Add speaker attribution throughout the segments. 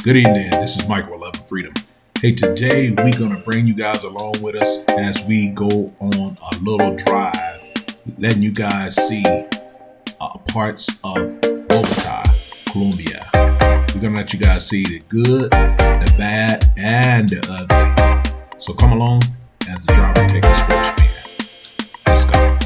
Speaker 1: Good evening. This is Michael Love and Freedom. Hey, today we're gonna bring you guys along with us as we go on a little drive, letting you guys see parts of Bogota, Colombia. We're gonna let you guys see the good, the bad, and the ugly. So come along as the driver takes us for a spin. Let's go.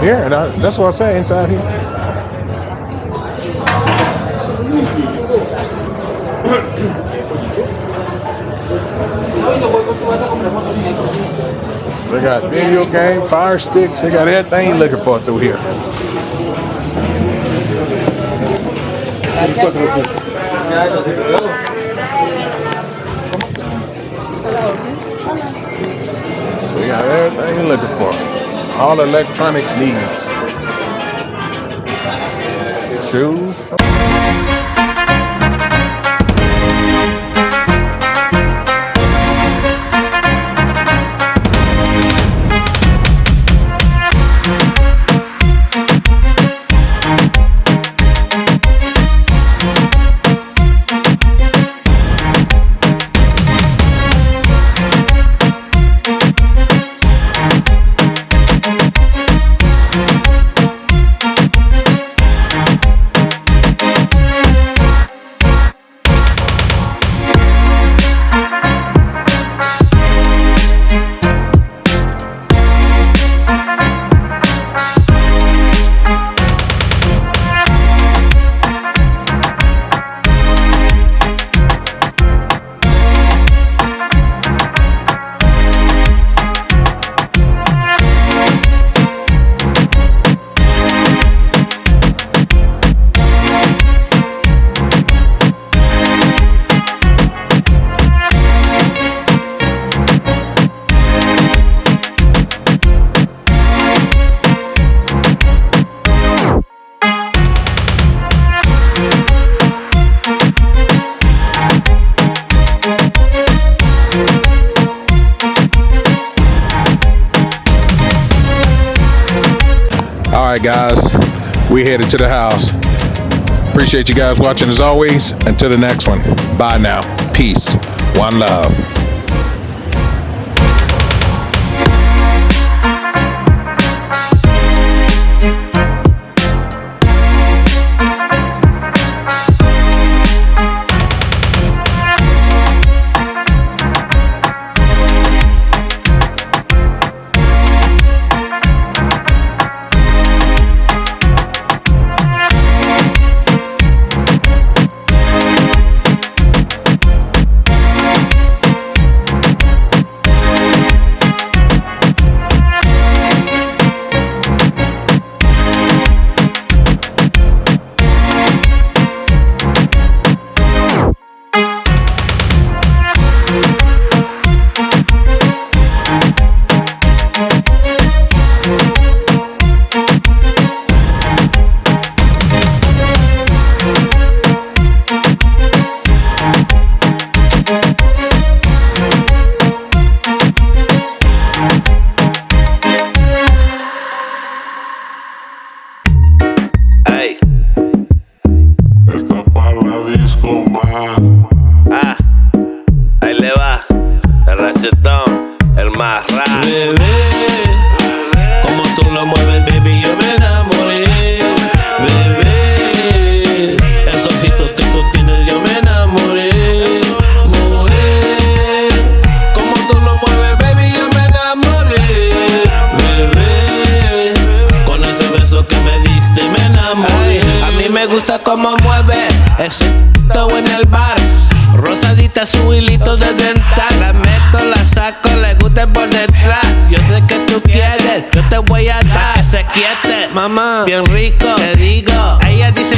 Speaker 2: Yeah, that's what I'm saying, inside here. They got video game, fire sticks, they got everything you're looking for through here. We got everything you're looking for. All electronics needs. Shoes. Alright guys, we headed to the house. Appreciate you guys watching as always. Until the next one. Bye now. Peace. One love.
Speaker 3: Ahí le va, el rachetón, el más raro.
Speaker 4: Bebé, como tú lo mueves, baby, yo me enamoré. Bebé, esos ojitos que tú tienes, yo me enamoré. Mujer, como tú lo mueves, baby, yo me enamoré. Bebé, con ese beso que me diste, me enamoré. Ay, a mí me gusta cómo mueve ese en el bar. Rosadita, su hilito de dental. La meto, la saco, le gusta por detrás. Yo sé que tú quieres, yo te voy a dar. Pa' que se quiete, mamá, bien rico, te digo. Ella dice